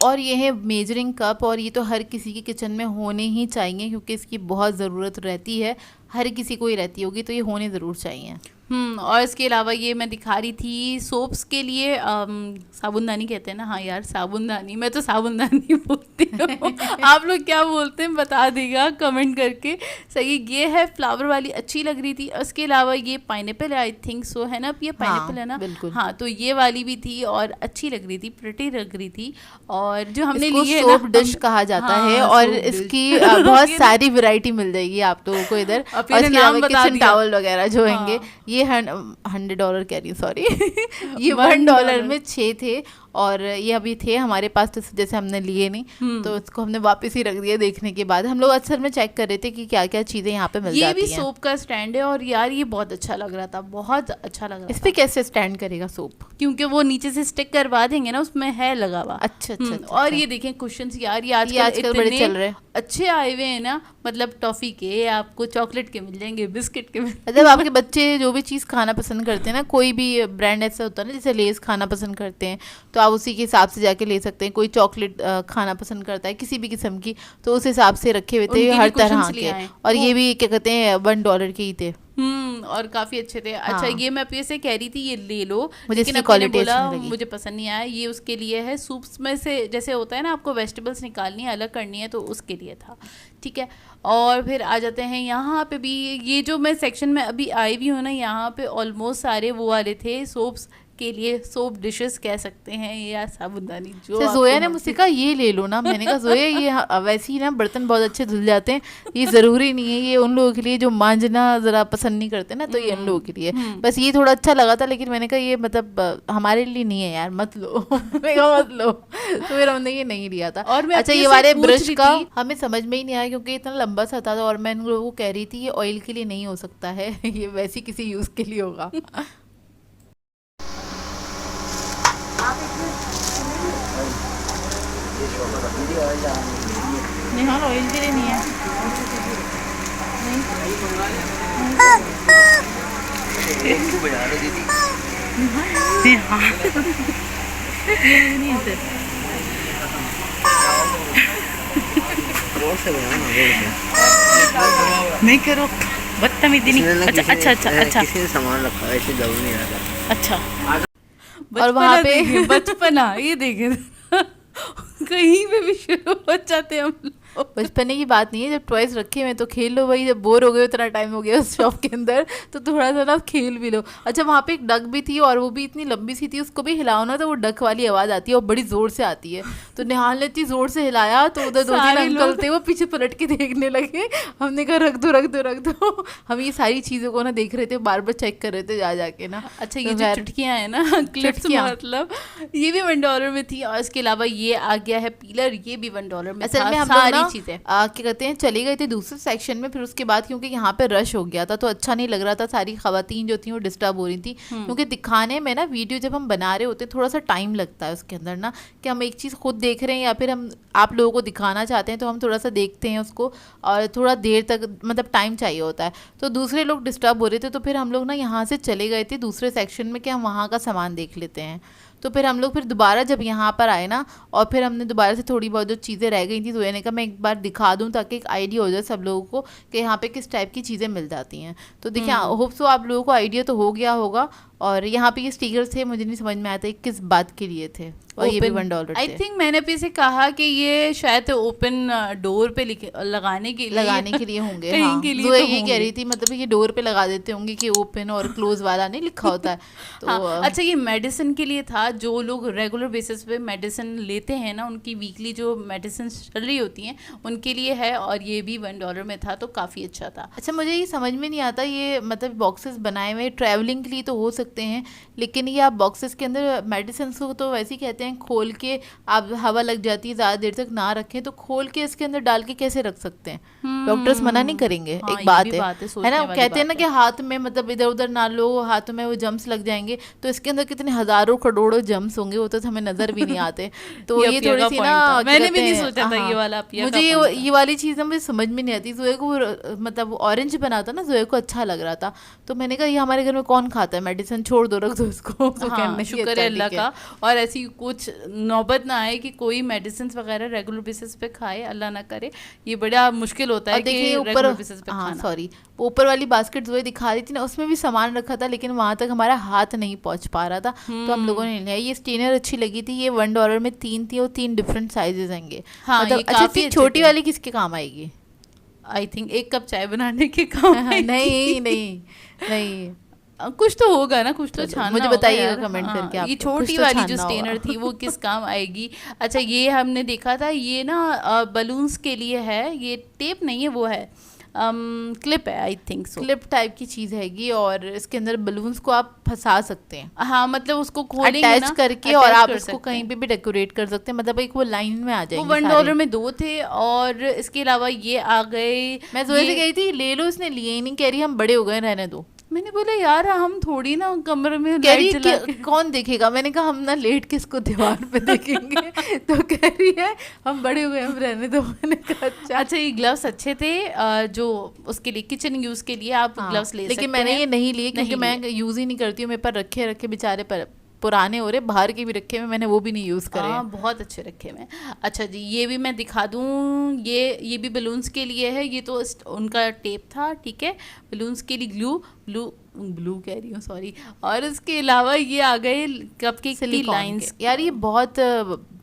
और ये है मेजरिंग कप, और ये तो हर किसी के किचन में होने ही चाहिए, क्योंकि इसकी बहुत ज़रूरत रहती है, हर किसी को ही रहती होगी, तो ये होने ज़रूर चाहिए। और इसके अलावा ये मैं दिखा रही थी सोप्स के लिए, साबुनदानी कहते हैं ना, हाँ यार साबुनदानी, मैं तो साबुनदानी बोलती बोलती हूँ। आप लोग क्या बोलते हैं बता देगा कमेंट करके। सही, ये है फ्लावर वाली अच्छी लग रही थी। उसके अलावा ये पाइनएप्पल आई थिंक सो है ना, ये पाइनएप्पल है ना, बिल्कुल। हाँ, तो ये वाली भी थी और अच्छी लग रही थी, प्रिटी लग रही थी। और जो हमने ली है सोप डिश कहा जाता है और इसकी बहुत सारी वैरायटी मिल जाएगी आप लोगों को इधर। और इसके अलावा किचन टॉवल वगैरह जो होंगे ये $100 कह रही, सॉरी ये $1 में 6 थे और ये अभी थे हमारे पास, तो जैसे हमने लिए नहीं तो इसको हमने वापस ही रख दिया। देखने के बाद हम लोग अक्सर में चेक कर रहे थे कि क्या क्या चीजें यहाँ पे मिल जाती हैं। ये भी सोप का स्टैंड है और यार ये बहुत अच्छा लग रहा था, बहुत अच्छा लग रहा था। इस पे कैसे स्टैंड करेगा सोप? क्योंकि वो नीचे से स्टिक करवा देंगे ना, उसमें है लगा हुआ। अच्छा अच्छा। और ये देखें कुशन्स, यार ये आजकल बड़े चल रहे हैं, अच्छे आए हुए हैं ना, मतलब टॉफी के, आपको चॉकलेट के मिल जाएंगे, बिस्किट के मतलब आपके बच्चे जो भी चीज़ खाना पसंद करते हैं ना, कोई भी ब्रांड ऐसा होता है ना, जैसे लेस खाना पसंद करते हैं तो आप उसी के हिसाब से जाके ले सकते हैं। कोई चॉकलेट खाना पसंद करता है किसी भी किस्म की, तो उस हिसाब से रखे हुए थे हर तरह के। और ये भी क्या कहते हैं $1 के ही थे। और काफी अच्छे थे। अच्छा, ये मैं अपने से कह रही थी ये ले लो, मुझे लेकिन क्वालिटी बोला अच्छी लगी, मुझे पसंद नहीं आया। ये उसके लिए है, सूप्स में से जैसे होता है ना, आपको वेजिटेबल्स निकालनी है, अलग करनी है, तो उसके लिए था। ठीक है, और फिर आ जाते हैं यहाँ पे भी। ये जो मैं सेक्शन में अभी आई भी हूँ ना, यहाँ पे ऑलमोस्ट सारे वो वाले थे सोप्स के लिए, सोप डिशेस कह सकते हैं या साबुनदानी। जो जोया ने मुझसे कहा ये ले लो ना, मैंने कहा जोया ये वैसे ही ना बर्तन बहुत अच्छे धुल जाते हैं, ये ज़रूरी नहीं है, ये उन लोगों के लिए जो मांजना ज़रा पसंद नहीं करते ना, तो ये उन लोगों के लिए। बस ये थोड़ा अच्छा लगा था, लेकिन मैंने कहा ये मतलब हमारे लिए नहीं है यार, मत लो। मैंने कहा मत लो, तो फिर हमने ये नहीं लिया था। और अच्छा, ये वाले ब्रश का हमें समझ में ही नहीं आया क्योंकि इतना लंबा सा था, और मैं उन लोगों को कह रही थी ये ऑयल के लिए नहीं हो सकता है, ये वैसे किसी यूज़ के लिए होगा। निहाल ऑयल के लिए नहीं है, नहीं करो बदतमीजी नहीं। अच्छा अच्छा अच्छा अच्छा, किसी ने सामान रखा है, ऐसे जरूर नहीं आता। अच्छा। और वहाँ पे बचपना ये देखे कहीं पे भी शुरू हो जाते हैं हम लोग। बचपने की बात नहीं है, जब टॉयज रखे हुए तो खेल लो भाई, जब बोर हो गए उतना टाइम हो गया उस शॉप के अंदर तो थोड़ा सा ना खेल भी लो। अच्छा, वहाँ पे एक डक भी थी और वो भी इतनी लंबी सी थी, उसको भी हिलाओ ना तो वो डक वाली आवाज़ आती है और बड़ी ज़ोर से आती है। तो निहाल ने इतनी ज़ोर से हिलाया तो उधर 2-3 अंकल थे वो पीछे पलट के देखने लगे। हमने कहा रख दो रख दो रख दो। हम ये सारी चीज़ों को ना देख रहे थे, बार बार चेक कर रहे थे जा जाके ना। अच्छा, ये जो चुटकियाँ हैं ना, क्लिप्स, मतलब ये भी $1 में थी। और इसके अलावा ये आ गया है पीलर, ये भी $1 में था। सारी चीज़ें क्या कहते हैं चले गए थे दूसरे सेक्शन में, फिर उसके बाद क्योंकि यहाँ पे रश हो गया था तो अच्छा नहीं लग रहा था, सारी खवातीन जो थी वो डिस्टर्ब हो रही थी। क्योंकि दिखाने में ना वीडियो जब हम बना रहे होते हैं थोड़ा सा टाइम लगता है उसके अंदर ना, कि हम एक चीज़ खुद देख रहे हैं या फिर हम आप लोगों को दिखाना चाहते हैं तो हम थोड़ा सा देखते हैं उसको और थोड़ा देर तक मतलब टाइम चाहिए होता है। तो दूसरे लोग डिस्टर्ब हो रहे थे तो फिर हम लोग ना यहाँ से चले गए थे दूसरे सेक्शन में कि हम वहाँ का सामान देख लेते हैं। तो फिर हम लोग फिर दोबारा जब यहाँ पर आए ना, और फिर हमने दोबारा से थोड़ी बहुत जो चीज़ें रह गई थी तो मैंने कहा मैं एक बार दिखा दूँ ताकि एक आइडिया हो जाए सब लोगों को कि यहाँ पे किस टाइप की चीज़ें मिल जाती हैं। तो देखिए होप सो आप लोगों को आइडिया तो हो गया होगा। और यहाँ पे ये स्टिकर्स थे, मुझे नहीं समझ में आया था किस बात के लिए थे, और ये भी $1 आई थिंक मैंने भी से कहा कि ये शायद ओपन डोर पे लगाने के लिए होंगे। हाँ, के लिए तो ये कह रही थी मतलब ये डोर पे लगा देते होंगे कि ओपन और क्लोज वाला नहीं लिखा होता है। तो हाँ, अच्छा, ये मेडिसिन के लिए था। जो लोग रेगुलर बेसिस पे मेडिसिन लेते हैं ना, उनकी वीकली जो मेडिसिन चल रही होती हैं उनके लिए है, और ये भी $1 में था तो काफ़ी अच्छा था। अच्छा, मुझे ये समझ में नहीं आता, ये मतलब बॉक्सेस बनाए हुए ट्रैवलिंग के लिए तो हो सकते हैं, लेकिन ये आप बॉक्सेस के अंदर मेडिसिन को तो वैसे ही कहते हैं खोल के आप हवा लग जाती है ज़्यादा देर तक ना रखें, तो खोल के इसके अंदर डाल के कैसे रख सकते हैं? डॉक्टर्स मना नहीं करेंगे। हाँ, एक बात है ना, कहते हैं ना कि हाथ में मतलब इधर उधर ना लो, हाथों में वो जम्स लग जाएंगे, तो इसके अंदर कितने हज़ारों करोड़ों जम्स होंगे, वो तो हमें नजर भी नहीं आते। तो ये थोड़ी सी ना, मैंने भी नहीं सोचा था ये वाला, मुझे ये वाली चीज़ मुझे समझ में नहीं आती। जोया को मतलब ऑरेंज बना था ना, जोया को अच्छा लग रहा था, तो मैंने कहा ये हमारे घर में कौन खाता है मेडिसिन छोड़ दो, रख दो इसको। तो हाँ, कहने की शुक्र अच्छा, है अल्लाह ठीक है। का। और ऐसी कुछ नौबत ना आए कि कोई मेडिसिन वगैरह रेगुलर बेसिस पे खाए, अल्लाह ना करे। ये बड़ा मुश्किल होता है और कि देखिए रेगुलर ऊपर, बेसिस पे हाँ खाना। सॉरी, ऊपर वाली बास्केट जो दिखा रही थी ना, उसमें भी सामान रखा था, लेकिन वहां तक हमारा हाथ नहीं पहुंच पा रहा था, तो हम लोगों ने नहीं लिया। ये स्टेनर अच्छी लगी थी, ये $1 में 3 थी और 3 डिफरेंट साइजेस होंगे। हाँ, मतलब ये अच्छा, काफी इतनी अच्छे छोटी थे। वाली किसके काम आएगी? आई थिंक 1 कप चाय बनाने के काम आएगी। नहीं नहीं नहीं, कुछ तो होगा ना, कुछ तो चलो, छानना मुझे होगा बताइएगा यार। कमेंट हाँ, करके आप ये लोग, छोटी कुछ तो वाली जो छानना स्टेनर होगा। थी वो किस काम आएगी? अच्छा, ये हमने देखा था, ये ना बलून्स के लिए है, ये टेप नहीं है, वो है क्लिप है, I think so. Clip type की चीज हैगी, और इसके अंदर बलून्स को आप फंसा सकते हैं हाँ, मतलब उसको खोलेंगे अटैच ना करके, attach और आप कर इसको सकते कहीं हैं। पे भी डेकोरेट कर सकते हैं। मतलब एक वो लाइन में आ वो जाएंगे $1 सारे। में 2 थे, और इसके अलावा ये आ गए। मैं जोए से ये- गई थी, ले लो, इसने लिए ही नहीं, कह रही हम बड़े हो गए, रहने दो। मैंने बोला यार हम थोड़ी ना कमरे में कह रही लाइट जला के कौन देखेगा? मैंने कहा हम ना लेट के इसको दीवार पे देखेंगे। तो कह रही है हम बड़े हो गए, हम रहने दो। मैंने कहा अच्छा। अच्छा, ये ग्लव्स अच्छे थे, जो उसके लिए किचन यूज के लिए आप हाँ, ग्लव्स ले सकते हैं। लेकिन मैंने ये नहीं लिए, क्योंकि नहीं मैं यूज ही नहीं करती हूँ। मेरे पास रखे रखे बेचारे पर पुराने हो रहे, बाहर के भी रखे हुए, मैंने वो भी नहीं यूज करे हाँ, हैं। बहुत अच्छे रखे मैं। अच्छा जी, ये भी मैं दिखा दूँ, ये भी बलून्स के लिए है। ये तो उनका टेप था, ठीक है। बलून्स के लिए ब्लू कह रही हूँ, सॉरी। और उसके अलावा ये आ गए कपकेक की सिलिकॉन लाइंस। के। यार ये बहुत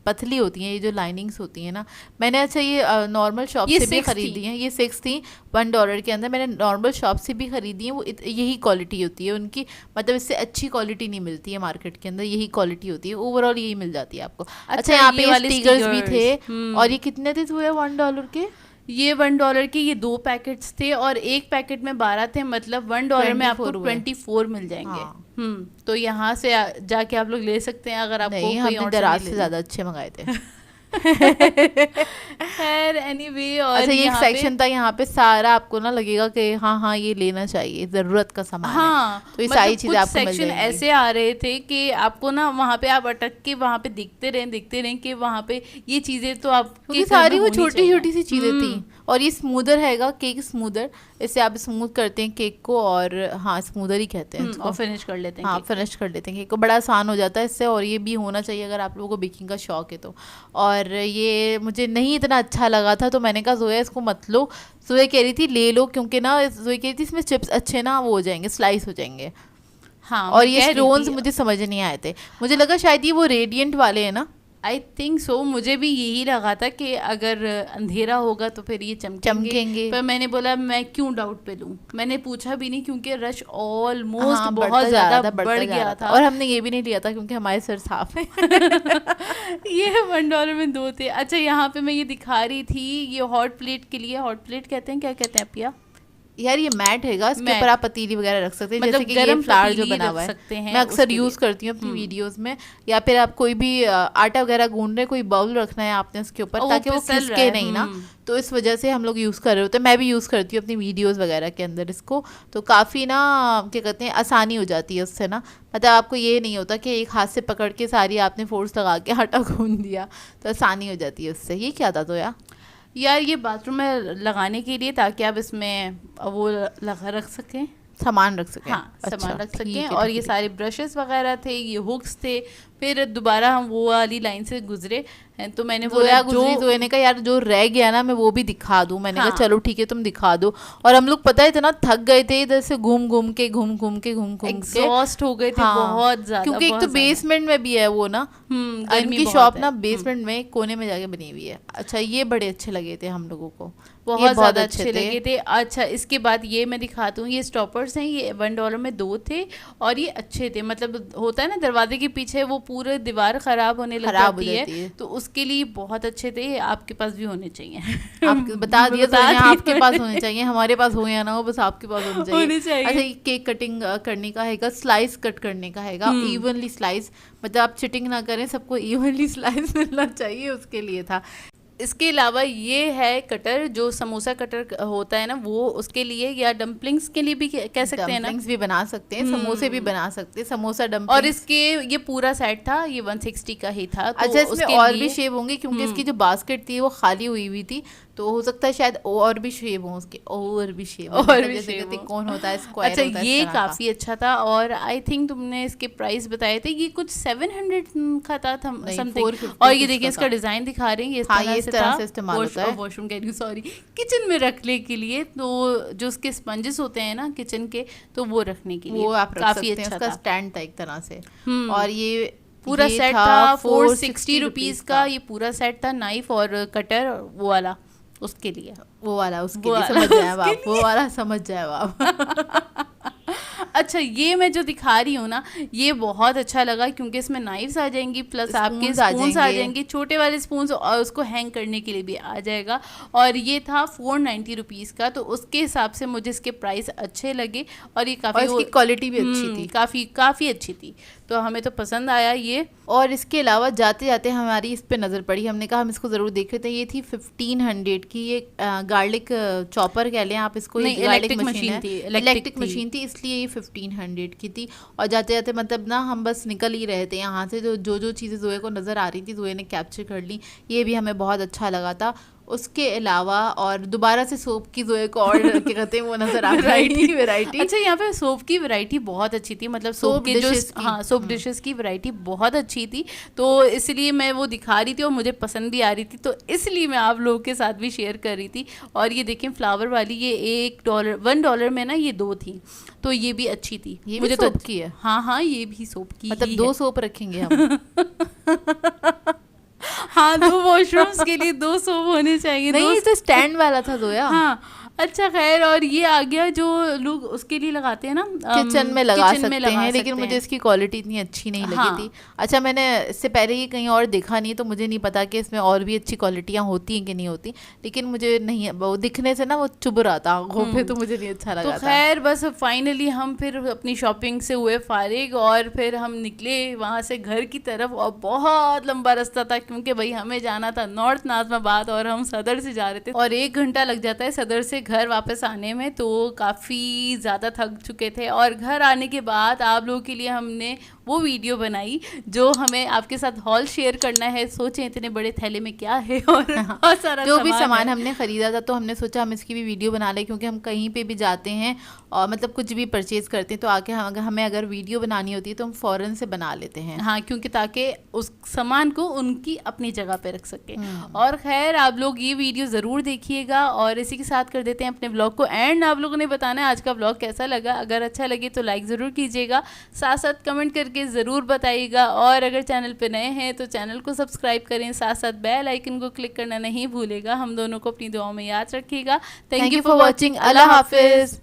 पतली होती हैं, ये जो लाइनिंग्स होती हैं ना। मैंने अच्छा ये नॉर्मल शॉप ये से भी 6 खरीदी थी। हैं, ये 6 थी $1 के अंदर। मैंने नॉर्मल शॉप से भी खरीदी हैं, वो यही क्वालिटी होती है उनकी। मतलब इससे अच्छी क्वालिटी नहीं मिलती है मार्केट के अंदर, यही क्वालिटी होती है, ओवरऑल यही मिल जाती है आपको। अच्छा, यहाँ पे वाले स्टिकर्स भी थे, stickers, और ये कितने थे हुए $1 के? ये $1 के ये 2 पैकेट्स थे, और एक पैकेट में 12 थे, मतलब $1 में आपको 24 हुए। 24 मिल जाएंगे। हाँ। तो यहाँ से जाके आप लोग ले सकते हैं, अगर आपको नहीं, कोई हमने और दराज नहीं से लेना। ज्यादा अच्छे मंगाए थे। खैर एनीवे, और अच्छा, ये एक यहाँ पे- सेक्शन था, यहाँ पे सारा आपको ना लगेगा कि हाँ हाँ ये लेना चाहिए, जरूरत का सामान है। हाँ, तो ये मतलब सारी चीजें कुछ आपको मिल सेक्शन जाएंगी। ऐसे आ रहे थे कि आपको ना वहाँ पे आप अटक के वहाँ पे देखते रहे कि वहाँ पे ये चीजें तो आपके क्योंकि घर में सारी वो होनी छोटी चाहिए। छोटी सी चीजें थी। और ये स्मूदर हैगा, केक स्मूदर, इससे आप स्मूथ करते हैं केक को, और हाँ स्मूदर ही कहते हैं इसको। और फिनिश कर लेते हैं हाँ, केक। फिनिश कर लेते हैं केक को, बड़ा आसान हो जाता है इससे। और ये भी होना चाहिए अगर आप लोगों को बेकिंग का शौक है तो। और ये मुझे नहीं इतना अच्छा लगा था, तो मैंने कहा जोया इसको मत लो। जोया कह रही थी ले लो, क्योंकि ना जोया कह रही थी इसमें चिप्स अच्छे ना वो हो जाएंगे, स्लाइस हो जाएंगे। हाँ, और मैं ये कह रही स्टोन्स थी। मुझे समझ नहीं आए थे, मुझे लगा शायद ये वो रेडियंट वाले हैं ना। आई थिंक सो, मुझे भी यही लगा था कि अगर अंधेरा होगा तो फिर ये चमकेंगे। पर मैंने बोला मैं क्यों डाउट पे लूं, मैंने पूछा भी नहीं, क्योंकि रश ऑलमोस्ट हाँ, बहुत बढ़ता जा रहा ज्यादा था, बढ़ता बढ़ जा गया रहा था। और हमने ये भी नहीं लिया था क्योंकि हमारे सर साफ है। ये $1 में 2 थे। अच्छा, यहाँ पे मैं ये दिखा रही थी, ये हॉट प्लेट के लिए, हॉट प्लेट कहते हैं, क्या कहते हैं पिया? यार ये मैट हैगा, इसके मैट। ऊपर आप पतीली वगैरह रख सकते हैं, मतलब जैसे कि ये गरम फ्लावर जो पतीली बना रख हुआ है, सकते हैं मैं अक्सर उसके यूज लिए। करती हूँ अपनी वीडियोस में। या फिर आप कोई भी आटा वगैरह गूंद रहे, कोई बाउल रखना है आपने उसके ऊपर, और वो ताकि वो फिसल रहा खिसके है, नहीं ना, तो इस वजह से हम लोग यूज कर रहे होते हैं। मैं भी यूज करती हूँ अपनी वीडियोस वगैरह के अंदर इसको, तो काफी ना क्या कहते हैं आसानी हो जाती है उससे ना। मतलब आपको ये नहीं होता कि एक हाथ से पकड़ के सारी आपने फोर्स लगा के आटा गूंद दिया, तो आसानी हो जाती है उससे। ये क्या था तो यार ये बाथरूम में लगाने के लिए, ताकि आप इसमें वो लगा रख सकें, सामान रख सकें। हाँ, अच्छा, सामान रख ठीक सकें। है, और ठीक ये है। सारे ब्रशेस वगैरह थे, ये हुक्स थे। फिर दोबारा हम वो वाली लाइन से गुजरे हैं, तो मैंने बोला जोया गुजरी, जोया ने कहा यार जो रह गया ना मैं वो भी दिखा दूं। मैंने कहा हाँ। चलो ठीक है तुम दिखा दो। और हम लोग पता है इतना थक गए थे, इधर से घूम घूम के एग्जॉस्ट हो गए थे बहुत ज्यादा, क्योंकि एक तो बहुत ज्यादा। बेसमेंट में भी है वो ना, गर्मी उनकी बहुत शॉप है। ना बेसमेंट में एक कोने में जाके बनी हुई है। अच्छा, ये बड़े अच्छे लगे थे हम लोगों को, ये बहुत ज्यादा अच्छे लगे थे। अच्छा, इसके बाद ये मैं दिखाती हूँ, ये स्टॉपर्स हैं, ये $1 में 2 थे, और ये अच्छे थे। मतलब होता है ना दरवाजे के पीछे वो पूरे दीवार खराब होने लग खराब हो जाती जाती है, है। तो उसके लिए बहुत अच्छे थे। आपके पास भी होने चाहिए। आप बता दिया बता जोया, दिया आपके पास होने चाहिए, हमारे पास हो या ना हो, बस आपके पास होने चाहिए। होने चाहिए। अच्छा, ये केक कटिंग करने का हैगा, स्लाइस कट करने का हैगा, इवनली स्लाइस, मतलब आप चिटिंग ना करें, सबको इवनली स्लाइस मिलना चाहिए, उसके लिए था। इसके अलावा ये है कटर, जो समोसा कटर होता है ना, वो उसके लिए, या डम्पलिंग्स के लिए भी कह सकते हैं ना, डम्पलिंग्स भी बना सकते हैं, समोसे भी बना सकते हैं, समोसा डम्पलिंग्स। और इसके ये पूरा सेट था, ये 160 का ही था। तो अच्छा, इसमें और भी शेप होंगे क्योंकि इसकी जो बास्केट थी वो खाली हुई हुई थी, तो हो सकता है शायद और भी शेप हो उसके, और भी शेप, जैसे कहते कौन होता है स्क्वायर। अच्छा, ये काफी अच्छा था। और आई थिंक तुमने इसके प्राइस बताए थे, ये कुछ 700 का था समथिंग। और ये देखिए इसका डिजाइन दिखा रहे हैं, ये इस तरह से इस्तेमाल होता है, वॉशरूम कह रही हूँ, सॉरी, किचन में रखने के लिए। तो जो उसके स्पंजेस होते हैं ना किचन के, तो वो रखने के लिए वो आप काफी अच्छा उसका था। स्टैंड था एक तरह से। और ये पूरा सेट था 460 रुपीज का। ये पूरा सेट था, नाइफ और कटर, वो वाला उसके लिए, वो वाला उसके लिए, समझ जाए आप, वो वाला समझ जाए आप। अच्छा, ये मैं जो दिखा रही हूँ ना, ये बहुत अच्छा लगा क्योंकि इसमें नाइफ्स आ जाएंगी, प्लस आपके स्पून्स आ जाएंगे, छोटे वाले स्पून्स, और उसको हैंग करने के लिए भी आ जाएगा। और ये था 490 रुपीज़ का, तो उसके हिसाब से मुझे इसके प्राइस अच्छे लगे। और ये काफ़ी, इसकी क्वालिटी भी अच्छी थी, काफ़ी अच्छी थी, तो हमें तो पसंद आया ये। और इसके अलावा जाते जाते हमारी इस पे नज़र पड़ी, हमने कहा हम इसको ज़रूर देख रहे थे। ये थी 1500 की, ये गार्लिक चॉपर कह लें आप इसको, इलेक्ट्रिक मशीन थी, इसलिए ये 1500 की थी। और जाते जाते मतलब ना हम बस निकल ही रहे थे यहाँ से, जो चीज़ें जोए को नज़र आ रही थी जोए ने कैप्चर कर ली, ये भी हमें बहुत अच्छा लगा था। उसके अलावा और दोबारा से सोप की जोए को और क्या कहते हैं वो नजर आ रही थी वैरायटी। अच्छा, यहाँ पे सोप की वैरायटी बहुत अच्छी थी, मतलब सोप के जो सोप डिशेस की वैरायटी बहुत अच्छी थी, तो इसलिए मैं वो दिखा रही थी और मुझे पसंद भी आ रही थी, तो इसलिए मैं आप लोगों के साथ भी शेयर कर रही थी। और ये देखिए फ्लावर वाली, ये $1 में ना ये 2 थी, तो ये भी अच्छी थी। ये मुझे सोप की है। हाँ, ये भी सोप की, मतलब 2 सोप रखेंगे हम। हाँ, 2 वॉशरूम्स के लिए 2 सोप होने चाहिए। नहीं, ये तो स्टैंड वाला था जोया। हाँ, अच्छा, खैर। और ये आ गया जो लोग उसके लिए लगाते हैं ना, किचन में लगा सकते हैं, लेकिन मुझे इसकी क्वालिटी इतनी अच्छी नहीं लगी थी। अच्छा, मैंने इससे पहले ये कहीं और देखा नहीं, तो मुझे नहीं पता कि इसमें और भी अच्छी क्वालिटियाँ होती हैं कि नहीं होती, लेकिन मुझे नहीं, वो दिखने से ना वो चुभ रहा था आंखों पे, तो मुझे नहीं अच्छा लगा। तो खैर बस फाइनली हम फिर अपनी शॉपिंग से हुए फारिग, और फिर हम निकले वहाँ से घर की तरफ। और बहुत लंबा रास्ता था क्योंकि भाई हमें जाना था नॉर्थ नाज़िमाबाद, और हम सदर से जा रहे थे, और 1 घंटा लग जाता है सदर से घर वापस आने में, तो काफ़ी ज़्यादा थक चुके थे। और घर आने के बाद आप लोगों के लिए हमने वो वीडियो बनाई जो हमें आपके साथ हॉल शेयर करना है। सोचें इतने बड़े थैले में क्या है, और बहुत सारा जो भी सामान हमने खरीदा था, तो हमने सोचा हम इसकी भी वीडियो बना लें, क्योंकि हम कहीं पे भी जाते हैं और मतलब कुछ भी परचेज करते हैं, तो आके हमें अगर वीडियो बनानी होती है तो हम फ़ौरन से बना लेते हैं। हाँ, क्योंकि ताकि उस सामान को उनकी अपनी जगह पे रख सके। और खैर आप लोग ये वीडियो ज़रूर देखिएगा, और इसी के साथ कर देते हैं अपने ब्लॉग को एंड। आप लोगों ने बताना है आज का ब्लॉग कैसा लगा, अगर अच्छा लगे तो लाइक ज़रूर कीजिएगा, साथ साथ कमेंट करके ज़रूर बताइएगा, और अगर चैनल पे नए हैं तो चैनल को सब्सक्राइब करें, साथ साथ बेल आइकन को क्लिक करना नहीं भूलेगा। हम दोनों को अपनी दुआओं में याद रखिएगा। Thank you for watching. अल्लाह हाफिज़।